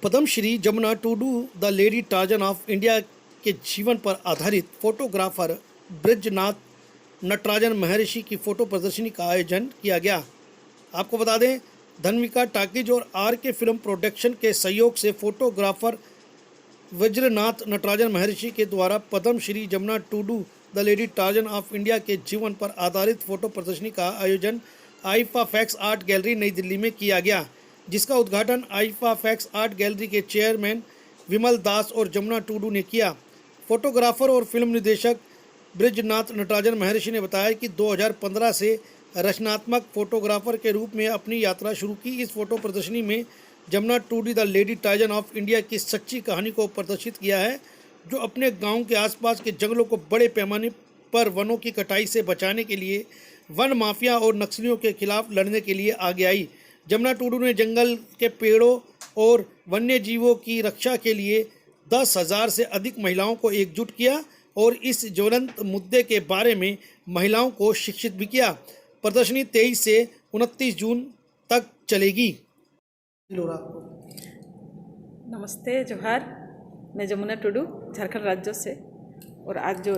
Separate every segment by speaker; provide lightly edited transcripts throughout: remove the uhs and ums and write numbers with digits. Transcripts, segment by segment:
Speaker 1: Padmashri Jamuna Tudu the lady Tarzan of India के जीवन पर आधारित फोटोग्राफर ब्रिजनाथ नटराजन महर्षि की फोटो प्रदर्शनी का आयोजन किया गया। आपको बता दें, धन्विका टाकीज और आर के फिल्म प्रोडक्शन के सहयोग से फोटोग्राफर वज्रनाथ नटराजन महर्षि के द्वारा Padma Shri Jamuna Tudu the lady Tarzan of India के जीवन पर आधारित फोटो प्रदर्शनी का आयोजन आईफा फैक्स आर्ट गैलरी नई दिल्ली में किया गया, जिसका उद्घाटन आईफा फैक्स आर्ट गैलरी के चेयरमैन विमल दास और जमुना टुडू ने किया। फोटोग्राफर और फिल्म निर्देशक ब्रिजनाथ नटराजन महर्षि ने बताया कि 2015 से रचनात्मक फोटोग्राफर के रूप में अपनी यात्रा शुरू की। इस फोटो प्रदर्शनी में Jamuna Tudu the lady Tarzan of India की सच्ची कहानी को प्रदर्शित किया है, जो अपने गांव के आसपास के जंगलों को बड़े पैमाने पर वनों की कटाई से बचाने के लिए वन माफिया और नक्सलियों के खिलाफ लड़ने के लिए आगे आई। जमुना टुडू ने जंगल के पेड़ों और वन्य जीवों की रक्षा के लिए 10,000 से अधिक महिलाओं को एकजुट किया और इस ज्वलंत मुद्दे के बारे में महिलाओं को शिक्षित भी किया। प्रदर्शनी 23 से 29 जून तक चलेगी।
Speaker 2: नमस्ते, जोहार। मैं जमुना टुडू झारखंड राज्य से, और आज जो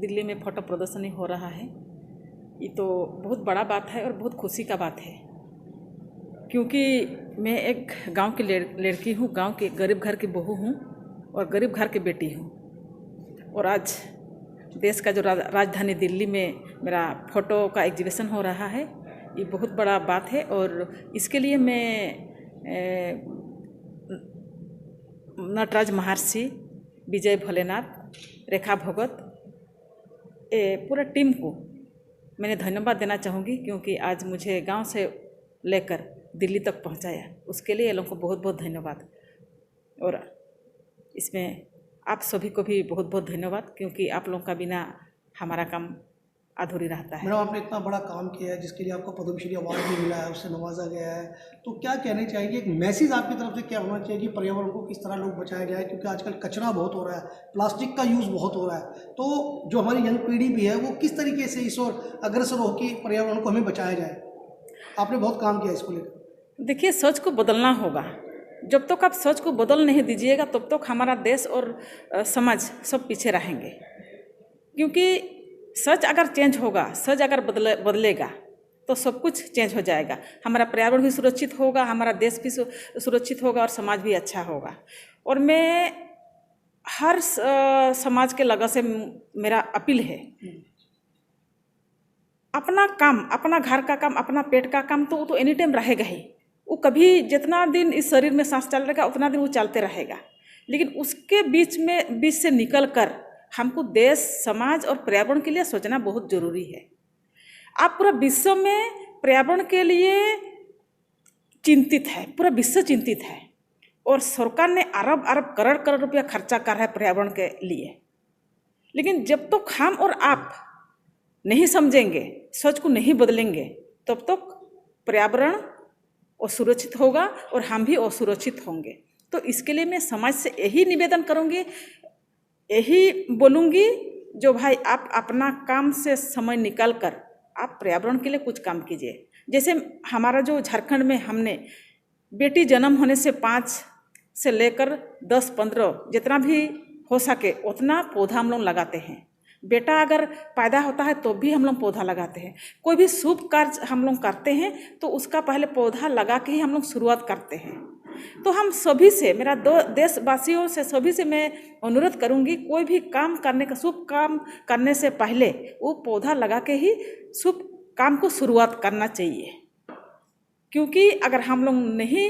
Speaker 2: दिल्ली में फोटो प्रदर्शनी हो रहा है, ये तो बहुत बड़ा बात है और बहुत खुशी का बात है, क्योंकि मैं एक गांव की लड़की हूँ, गांव के गरीब घर की बहू हूँ और गरीब घर की बेटी हूँ। और आज देश का जो राजधानी दिल्ली में मेरा फ़ोटो का एग्जीबिशन हो रहा है, ये बहुत बड़ा बात है। और इसके लिए मैं नटराज महर्षि, विजय भोलेनाथ, रेखा भगत, पूरा टीम को मैंने धन्यवाद देना चाहूँगी, क्योंकि आज मुझे गांव से लेकर दिल्ली तक पहुंचाया। उसके लिए ये लोगों को बहुत बहुत धन्यवाद। और इसमें आप सभी को भी बहुत बहुत धन्यवाद, क्योंकि आप लोगों का बिना हमारा काम अधूरी रहता है।
Speaker 1: मैडम, आपने इतना बड़ा काम किया है जिसके लिए आपको पद्मश्री अवार्ड भी मिला है, उससे नवाजा गया है, तो क्या कहना चाहिए, एक मैसेज आपकी तरफ से क्या होना चाहिए कि पर्यावरण को किस तरह लोग बचाया जाए, क्योंकि आजकल कचरा बहुत हो रहा है, प्लास्टिक का यूज़ बहुत हो रहा है, तो जो हमारी यंग पीढ़ी भी है वो किस तरीके से इस ओर अग्रसर हो कि पर्यावरण को हमें बचाया जाए? आपने बहुत काम किया इसको लेकर।
Speaker 2: देखिए, सोच को बदलना होगा। जब तक आप सोच को बदल नहीं दीजिएगा, तब तक हमारा देश और समाज सब पीछे रहेंगे। क्योंकि सच अगर चेंज होगा, सच अगर बदलेगा, तो सब कुछ चेंज हो जाएगा। हमारा पर्यावरण भी सुरक्षित होगा, हमारा देश भी सुरक्षित होगा और समाज भी अच्छा होगा। और मैं हर समाज के लोगों से मेरा अपील है, अपना काम, अपना घर का काम, अपना पेट का काम तो वो तो एनी टाइम रहेगा ही। वो कभी जितना दिन इस शरीर में सांस चल रहेगा उतना दिन वो चलते रहेगा, लेकिन उसके बीच से निकल कर हमको देश, समाज और पर्यावरण के लिए सोचना बहुत जरूरी है। आप पूरा विश्व में पर्यावरण के लिए चिंतित है, पूरा विश्व चिंतित है, और सरकार ने अरब अरब करोड़ रुपया खर्चा कर रहा है पर्यावरण के लिए। लेकिन जब तक हम और आप नहीं समझेंगे, सोच को नहीं बदलेंगे, तब तक पर्यावरण असुरक्षित होगा और हम भी असुरक्षित होंगे। तो इसके लिए मैं समाज से यही निवेदन करूँगी, यही बोलूँगी, जो भाई आप अपना काम से समय निकाल कर आप पर्यावरण के लिए कुछ काम कीजिए। जैसे हमारा जो झारखंड में हमने बेटी जन्म होने से 5 से लेकर 10-15 जितना भी हो सके उतना पौधा हम लोग लगाते हैं। बेटा अगर पैदा होता है तो भी हम लोग पौधा लगाते हैं। कोई भी शुभ कार्य हम लोग करते हैं तो उसका पहले पौधा लगा के ही हम लोग शुरुआत करते हैं। तो हम सभी से, मेरा देशवासियों से सभी से मैं अनुरोध करूंगी, कोई भी काम करने का, शुभ काम करने से पहले वो पौधा लगा के ही शुभ काम को शुरुआत करना चाहिए। क्योंकि अगर हम लोग नहीं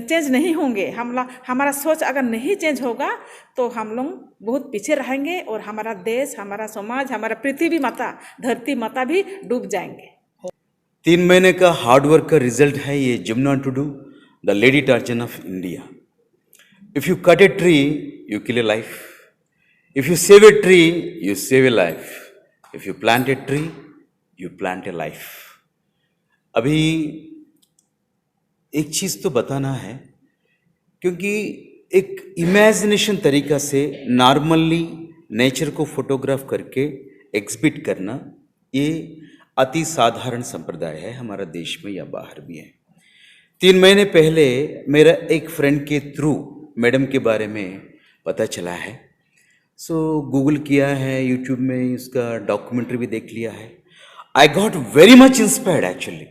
Speaker 2: चेंज नहीं होंगे, हमारा सोच अगर नहीं चेंज होगा, तो हम लोग बहुत पीछे रहेंगे और हमारा देश, हमारा समाज, हमारा पृथ्वी माता, धरती माता भी डूब जाएंगे।
Speaker 3: 3 महीने का हार्डवर्क का रिजल्ट है ये Jamuna Tudu the lady Tarzan of India. If you cut a tree you kill A life, if you save a tree you save A life, if you plant a tree you plant A life. अभी एक चीज़ तो बताना है, क्योंकि एक imagination तरीका से normally nature को फोटोग्राफ करके एग्जिबिट करना, ये अति साधारण संप्रदाय है हमारा देश में या बाहर भी है। 3 महीने पहले मेरा एक फ्रेंड के थ्रू मैडम के बारे में पता चला है। सो गूगल किया है, यूट्यूब में उसका डॉक्यूमेंट्री भी देख लिया है। I got very much inspired actually.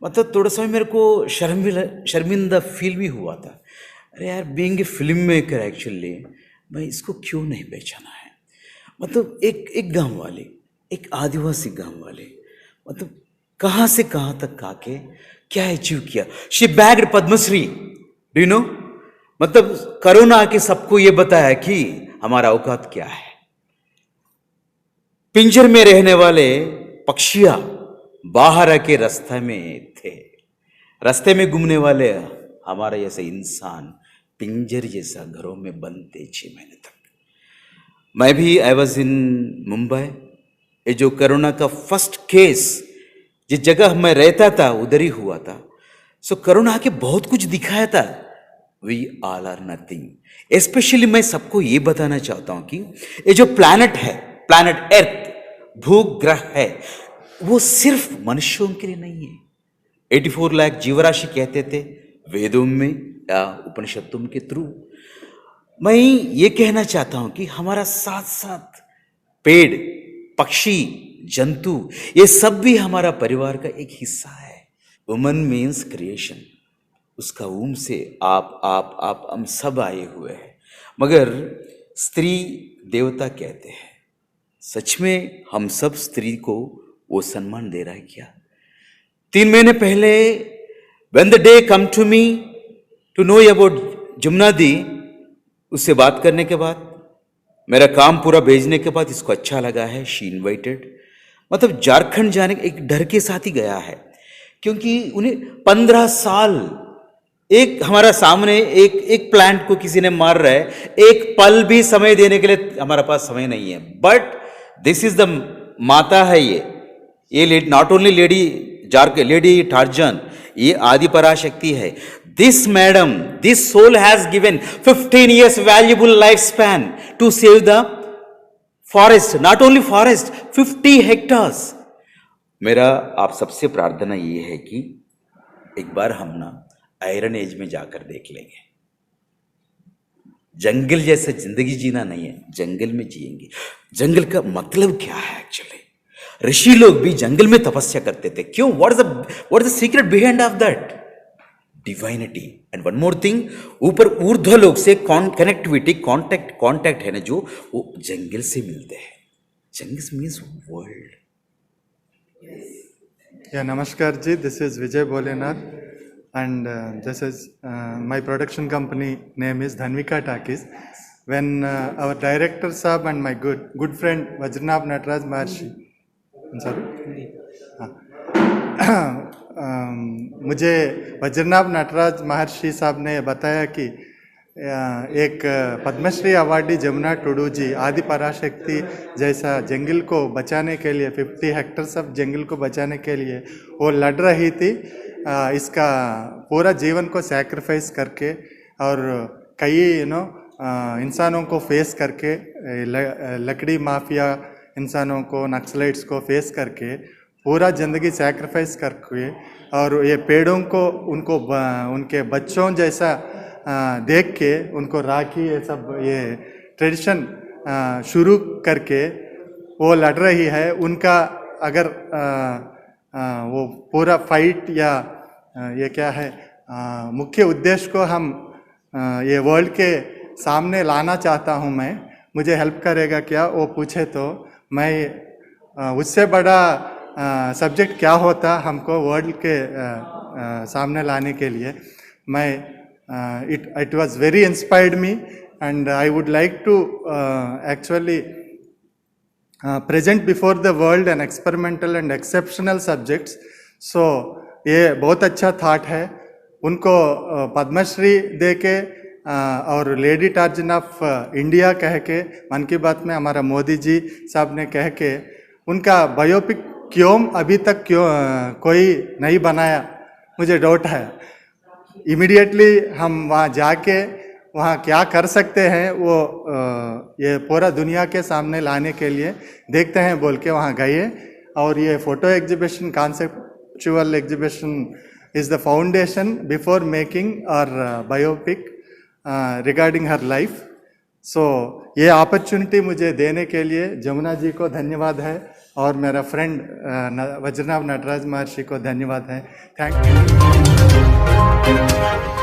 Speaker 3: मतलब थोड़ा सा मेरे को शर्मिंदा फील भी हुआ था। अरे यार, being a film maker actually मैं इसको क्यों नहीं पहचाना है। मतलब एक गांव वाले, एक आदिवासी गांव वाले, मतलब कहाँ से कहाँ तक आके क्या अचीव किया। She bagged Padma Shri, do you know. मतलब कोरोना आके सबको ये बताया कि हमारा औकात क्या है। पिंजर में रहने वाले पक्षियां बाहर आके रास्ते में थे, रास्ते में घूमने वाले हमारा जैसे इंसान पिंजर जैसा घरों में बंद थे 6 महीने तक। मैं भी आई वॉज इन मुंबई। ये जो कोरोना का फर्स्ट केस जिस जगह मैं रहता था उधर ही हुआ था। सो कोरोना आके बहुत कुछ दिखाया था। We all are nothing. Specially मैं सबको ये बताना चाहता हूं कि ये जो प्लैनेट है, प्लैनेट अर्थ, भूग्रह है, वो सिर्फ मनुष्यों के लिए नहीं है। 84 लाख जीवराशि कहते थे वेदों में या उपनिषदों के थ्रू। मैं ये कहना चाहता हूं कि हमारा साथ साथ पेड़, पक्षी, जंतु, ये सब भी हमारा परिवार का एक हिस्सा है। Woman means creation. उसका वूम से आप हम सब आए हुए हैं। मगर स्त्री देवता कहते हैं। सच में हम सब स्त्री को वो सम्मान दे रहा है क्या? 3 महीने पहले when the day come to me to know about Jamuna दी, उससे बात करने के बाद, मेरा काम पूरा भेजने के बाद इसको अच्छा लगा है। She invited. मतलब झारखंड जाने एक डर के साथ ही गया है, क्योंकि उन्हें 15 साल एक हमारा सामने एक प्लांट को किसी ने मार रहा है, एक पल भी समय देने के लिए हमारा पास समय नहीं है। बट दिस इज द माता है ये नॉट ओनली लेडी टार्जन, ये आदि पराशक्ति है। This madam, this soul has given 15 years valuable life span to save the forest, not only forest, 50 hectares। मेरा आप सबसे प्रार्थना ये है कि एक बार हम ना आयरन एज में जाकर देख लेंगे। जंगल जैसे जिंदगी जीना नहीं है, जंगल में जिएंगे। जंगल का मतलब क्या है एक्चुअली? ऋषि लोग भी जंगल में तपस्या करते थे। क्यों? What is the secret behind of that? Divinity. And one more thing, ऊपर ऊर्ध्व लोग से कनेक्टिविटी, कांटेक्ट है ना, जो वो जंगल से मिलते हैं। जंगल means world.
Speaker 4: Yeah, Namaskar ji, this is Vijay Bholenath and this is my production company name is Dhanvika Talkies. When our director Saab and my good friend Vajranabh Nataraj Maharshi, I'm sorry? मुझे वज्रनाभ नटराज महर्षि साहब ने बताया कि एक Padmashri awardee Jamuna Tudu जी आदि पराशक्ति जैसा जंगल को बचाने के लिए 50 हेक्टेयर्स ऑफ जंगल को बचाने के लिए वो लड़ रही थी। इसका पूरा जीवन को सैक्रिफाइस करके और कई इंसानों को फेस करके, लकड़ी माफिया इंसानों को, नक्सलाइट्स को फेस करके पूरा ज़िंदगी सैक्रिफाइस करके और ये पेड़ों को उनके बच्चों जैसा देख के उनको राखी ये सब ये ट्रेडिशन शुरू करके वो लड़ रही है। उनका अगर वो पूरा फाइट या ये क्या है मुख्य उद्देश्य को हम ये वर्ल्ड के सामने लाना चाहता हूँ मैं, मुझे हेल्प करेगा क्या? वो पूछे तो मैं उससे बड़ा सब्जेक्ट क्या होता हमको वर्ल्ड के सामने लाने के लिए। मैं it was very inspired me and I would like to actually present before the world an experimental and exceptional subjects. So ये बहुत अच्छा थाट है। उनको पद्मश्री दे के और लेडी टार्जन ऑफ इंडिया कह के मन की बात में हमारा मोदी जी साहब ने कह के उनका बायोपिक क्यों अभी तक कोई नहीं बनाया, मुझे डाउट है। इमीडिएटली हम वहाँ जाके वहाँ क्या कर सकते हैं वो ये पूरा दुनिया के सामने लाने के लिए देखते हैं बोल के वहाँ गए और ये photo exhibition, conceptual exhibition is the foundation before making our biopic regarding her life. So ये अपॉर्चुनिटी मुझे देने के लिए जमुना जी को धन्यवाद है और मेरा फ्रेंड वज्रनाभ नटराज महर्षि को धन्यवाद है. Thank you.